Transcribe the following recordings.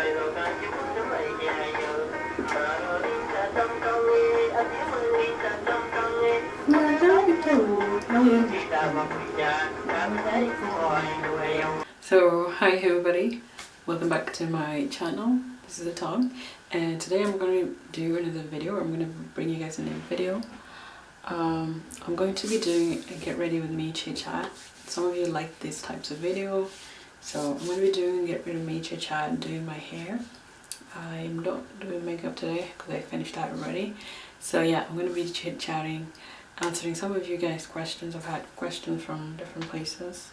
So hi everybody, welcome back to my channel. This is Tom, and today I'm going to do another video. I'm going to bring you guys a new video. I'm going to be doing a get ready with me chit chat. Some of you like these types of video, so I'm going to be doing get ready with me chit chat and doing my hair. I'm not doing makeup today because I finished that already. So yeah, I'm going to be chit chatting, answering some of you guys' questions. I've had questions from different places.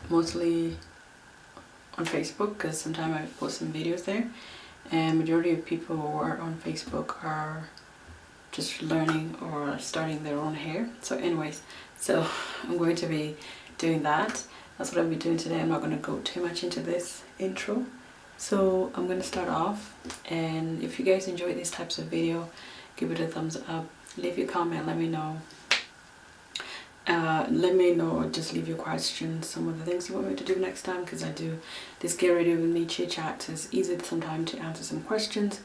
Mostly on Facebook, because sometimes I post some videos there, and majority of people who are on Facebook are just learning or starting their own hair. So anyways, so I'm going to be doing that. That's what I'll be doing today. I'm not going to go too much into this intro, so I'm going to start off. And if you guys enjoy these types of video, give it a thumbs up, leave your comment, let me know. Just leave your questions, some of the things you want me to do next time, because I do this get ready with me chit chat, so it's easy sometimes to answer some questions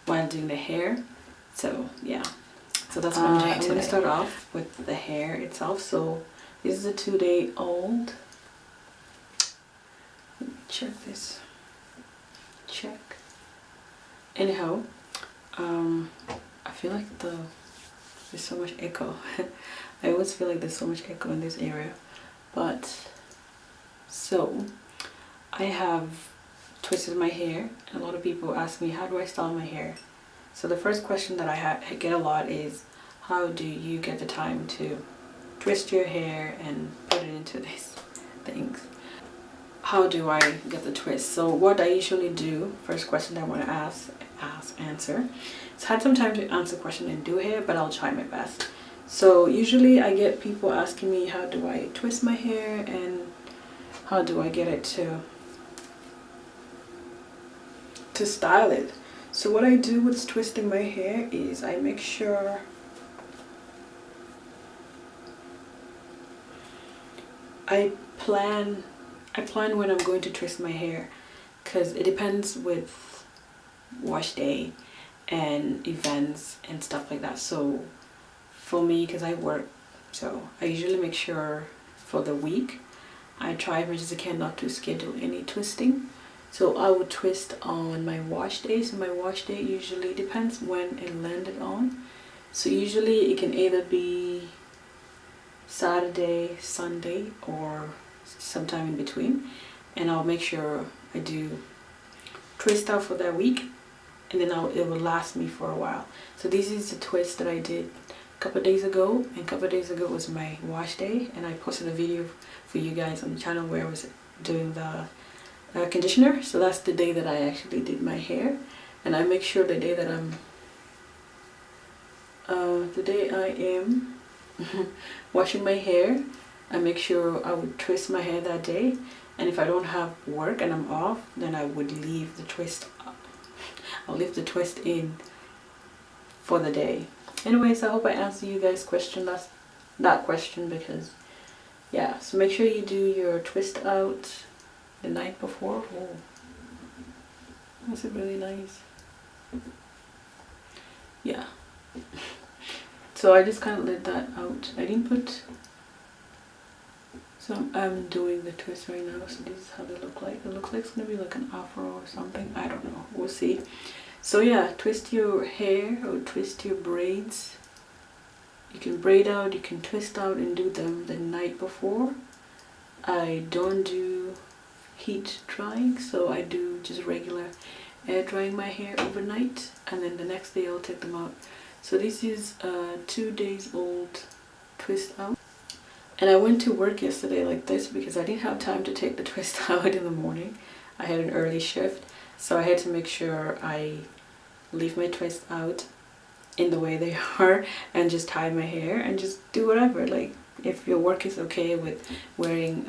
while doing the hair. So yeah, so that's what I'm doing today. I'm going to start off with the hair itself. So this is a 2-day-old. Check this. Check. Anyhow, I feel like there's so much echo. I always feel like there's so much echo in this area. But so I have twisted my hair, and a lot of people ask me, how do I style my hair? So the first question that I get a lot is, how do you get the time to twist your hair and put it into these things? How do I get the twist? So what I usually do, first question I want to answer. It's had some time to answer the question and do hair, but I'll try my best. So usually I get people asking me, how do I twist my hair and how do I get it to style it? So what I do with twisting my hair is I make sure I plan when I'm going to twist my hair, because it depends with wash day and events and stuff like that. So for me, because I work, so I usually make sure for the week I try as much as I can not to schedule any twisting. So I would twist on my wash day. So my wash day usually depends when it landed on. So usually it can either be Saturday, Sunday, or sometime in between, and I'll make sure I do twist out for that week, and then it will last me for a while. So this is the twist that I did a couple of days ago, and a couple of days ago was my wash day, and I posted a video for you guys on the channel where I was doing the conditioner. So that's the day that I actually did my hair, and I make sure the day that I am washing my hair, I make sure I would twist my hair that day. And if I don't have work and I'm off, then I would leave the twist up. I'll leave the twist in for the day. Anyways, I hope I answered you guys' question, that question, because yeah, so make sure you do your twist out the night before. Oh, that's really nice. Yeah. So I just kind of let that out. I didn't put. So I'm doing the twist right now. So this is how they look like. It looks like it's gonna be like an afro or something. I don't know. We'll see. So yeah, twist your hair or twist your braids. You can braid out, you can twist out, and do them the night before. I don't do heat drying, so I do just regular air drying my hair overnight, and then the next day I'll take them out. So this is a 2-day-old twist out, and I went to work yesterday like this because I didn't have time to take the twist out in the morning. I had an early shift, so I had to make sure I leave my twist out in the way they are and just tie my hair and just do whatever. Like if your work is okay with wearing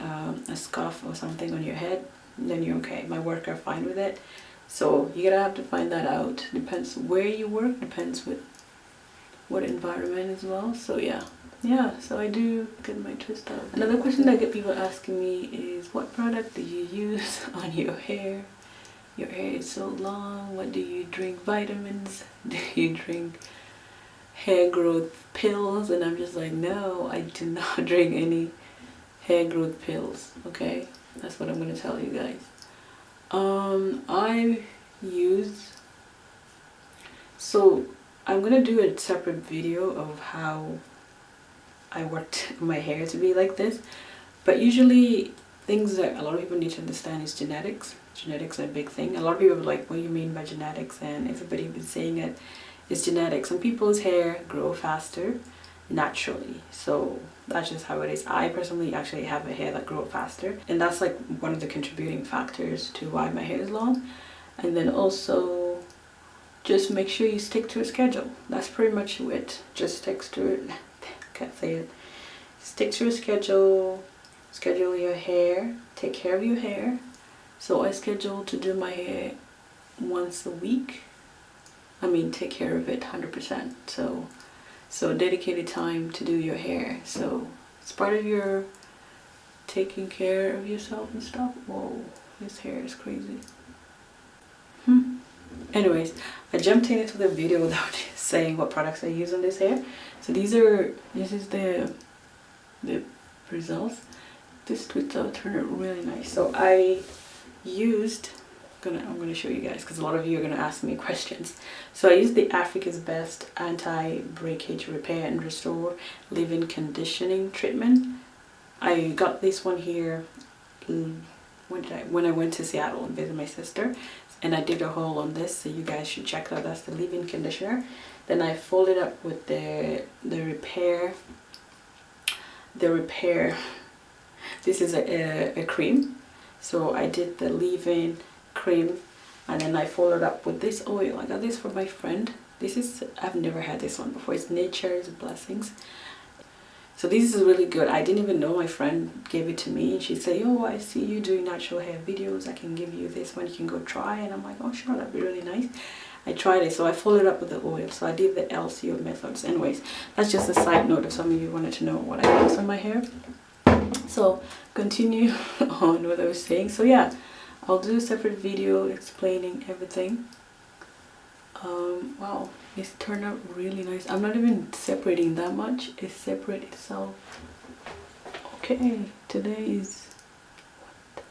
a scarf or something on your head, then you're okay. My work are fine with it. So you're gonna have to find that out. Depends where you work, depends with what environment as well. So yeah, yeah, so I do get my twist out. Another question that I get people asking me is, what product do you use on your hair? Your hair is so long. What do you drink? Vitamins? Do you drink hair growth pills? And I'm just like, no, I do not drink any hair growth pills. Okay, that's what I'm gonna tell you guys. I use, so I'm gonna do a separate video of how I worked my hair to be like this, but usually things that a lot of people need to understand is genetics. Genetics are a big thing. A lot of people are like, what do you mean by genetics? And everybody has been saying it is genetics. Some people's hair grow faster naturally, so that's just how it is. I personally actually have a hair that grows faster, and that's like one of the contributing factors to why my hair is long. And then also just make sure you stick to a schedule. That's pretty much it. Just stick to it. Can't say it. Stick to a schedule. Schedule your hair. Take care of your hair. So I schedule to do my hair once a week. I mean, take care of it 100%. So dedicated time to do your hair. So it's part of your taking care of yourself and stuff. Whoa, this hair is crazy. Anyways, I jumped into the video without saying what products I use on this hair. So this is the results. This twist out turned out really nice. So I used, I'm gonna show you guys because a lot of you are gonna ask me questions. So I used the Africa's Best Anti-Breakage Repair and Restore Leave-In Conditioning Treatment. I got this one here when I went to Seattle and visited my sister, and I did a haul on this, so you guys should check that. That's the leave-in conditioner. Then I folded up with the repair. This is a cream. So I did the leave-in cream, and then I followed up with this oil. I got this from my friend. I've never had this one before. It's Nature's Blessings. So this is really good. I didn't even know, my friend gave it to me, and she said, oh, I see you doing natural hair videos, I can give you this one, you can go try. And I'm like, oh sure, that'd be really nice. I tried it, so I followed up with the oil. So I did the LOC Methods. Anyways, that's just a side note if some of you wanted to know what I use on my hair. So continue on what I was saying. So yeah, I'll do a separate video explaining everything. Wow, it's turned out really nice. I'm not even separating that much. It separates itself. Okay, today is what?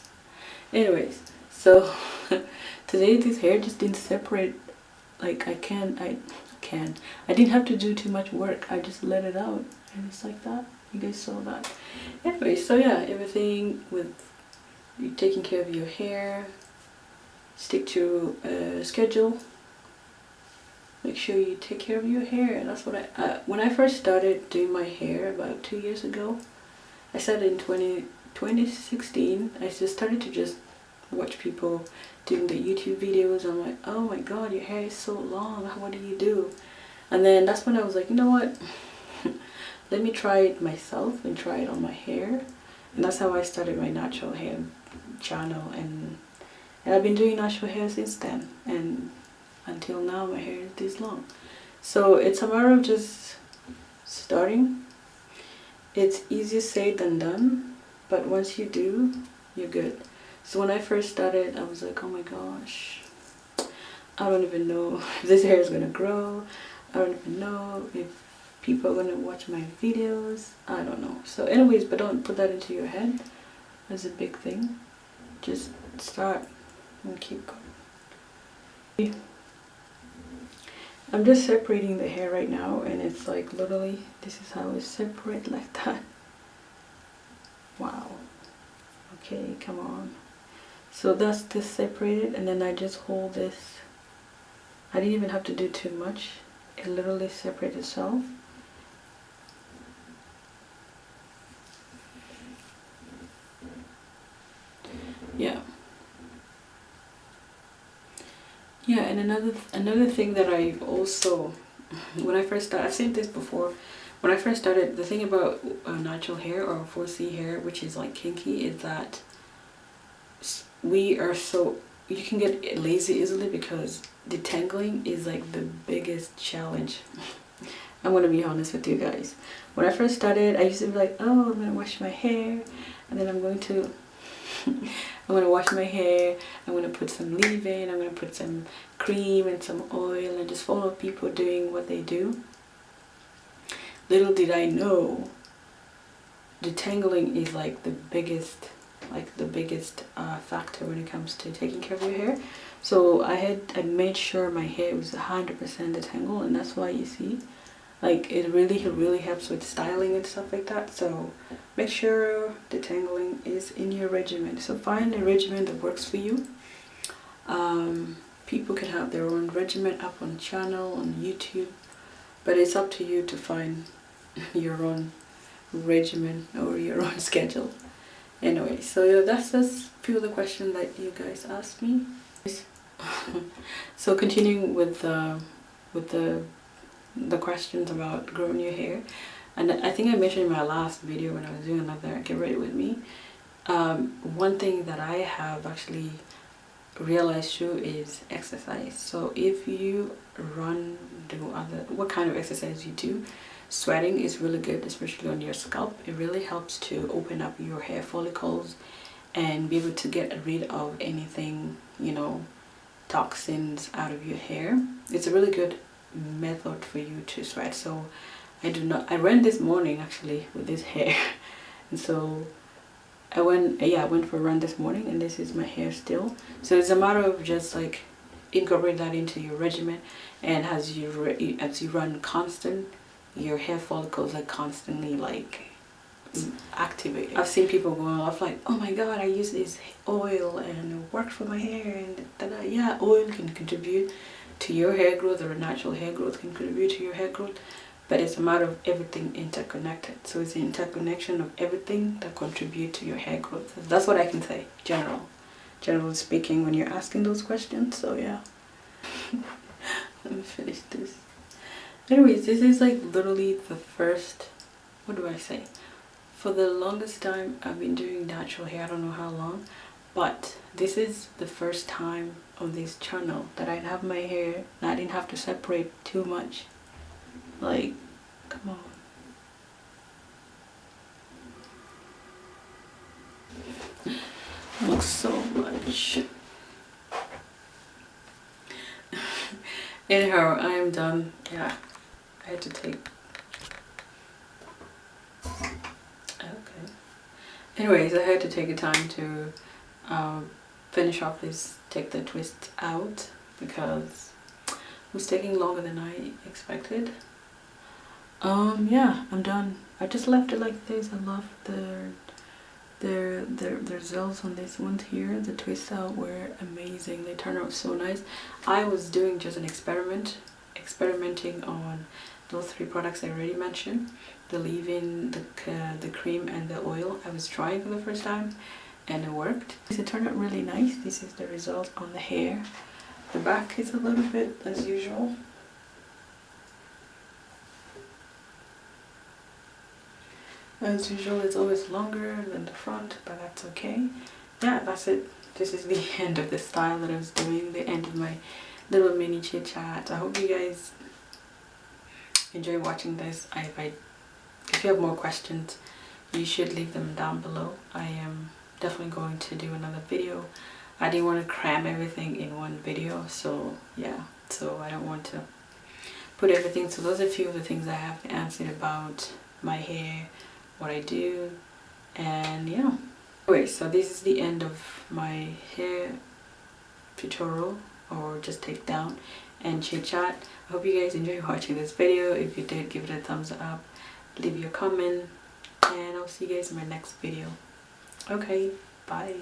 Anyways, so today this hair just didn't separate. Like I didn't have to do too much work. I just let it out and it's like that. You guys saw that. Anyway, so yeah, everything with you taking care of your hair, stick to a schedule, make sure you take care of your hair. And that's what when I first started doing my hair about 2 years ago, I started in 2016. I just started to just watch people doing the YouTube videos. I'm like, oh my god, your hair is so long, what do you do? And then that's when I was like, you know what, let me try it myself and try it on my hair. And that's how I started my natural hair channel, and I've been doing natural hair since then, and until now my hair is this long. So it's a matter of just starting. It's easier said than done, but once you do, you're good. So when I first started, I was like, oh my gosh, I don't even know if this hair is gonna grow. I don't even know if people are gonna watch my videos. I don't know. So anyways, but don't put that into your head. That's a big thing. Just start and keep going. I'm just separating the hair right now, and it's like literally this is how it's separate, like that. Wow. Okay, come on. So that's this separated, and then I just hold this. I didn't even have to do too much. It literally separates itself. Yeah. Yeah, and another thing that I also, when I first started, I've said this before, when I first started, the thing about natural hair or 4C hair, which is like kinky, is that you can get lazy easily, because detangling is like the biggest challenge I'm gonna be honest with you guys. When I first started, I used to be like, oh, I'm gonna wash my hair, and then I'm going to I'm gonna wash my hair, I'm gonna put some leave-in, I'm gonna put some cream and some oil and just follow people doing what they do. Little did I know, detangling is like the biggest factor when it comes to taking care of your hair. So I made sure my hair was 100% detangled, and that's why you see, like, it really helps with styling and stuff like that. So make sure detangling is in your regimen. So find a regimen that works for you. People can have their own regimen up on channel, on YouTube, but it's up to you to find your own regimen or your own schedule. Anyway, so yeah, that's just a few of the questions that you guys asked me. So continuing with the questions about growing your hair, and I think I mentioned in my last video when I was doing another Get Ready With Me, one thing that I have actually realized too is exercise. So if you run, what kind of exercise you do, sweating is really good, especially on your scalp. It really helps to open up your hair follicles and be able to get rid of anything, you know, toxins out of your hair. It's a really good method for you to sweat. So I ran this morning actually with this hair, and so I went for a run this morning, and this is my hair still. So it's a matter of just like incorporate that into your regimen, and as you run constant, your hair follicles are constantly like activated. I've seen people going off like, oh my god, I use this oil and it worked for my hair, and yeah, oil can contribute to your hair growth, or natural hair growth can contribute to your hair growth, but it's a matter of everything interconnected. So it's the interconnection of everything that contribute to your hair growth. That's what I can say, generally speaking, when you're asking those questions. So yeah. Let me finish this. Anyways, this is like literally the first, what do I say? For the longest time I've been doing natural hair, I don't know how long, but this is the first time on this channel that I'd have my hair and I didn't have to separate too much. Like, come on. Looks so much. Anyhow, I am done. Yeah, I had to take. Okay. Anyways, I had to take a time to finish off this, take the twist out, because it was taking longer than I expected. Yeah, I'm done. I just left it like this. I love the results on these ones here. The twists out were amazing. They turned out so nice. I was doing just an experimenting on those 3 products I already mentioned, the leave-in, the cream, and the oil. I was trying for the first time and it worked. It turned out really nice. This is the result on the hair. The back is a little bit as usual. As usual, it's always longer than the front, but that's okay. Yeah, that's it. This is the end of the style that I was doing, the end of my little mini chit chat. I hope you guys enjoy watching this. If you have more questions, you should leave them down below. I am definitely going to do another video. I didn't want to cram everything in one video, so yeah, so I don't want to put everything. So those are a few of the things I have answered about my hair, what I do, and yeah. Anyway, so this is the end of my hair tutorial, or just take down and chit chat. I hope you guys enjoyed watching this video. If you did, give it a thumbs up, leave your comment, and I'll see you guys in my next video. Okay, bye.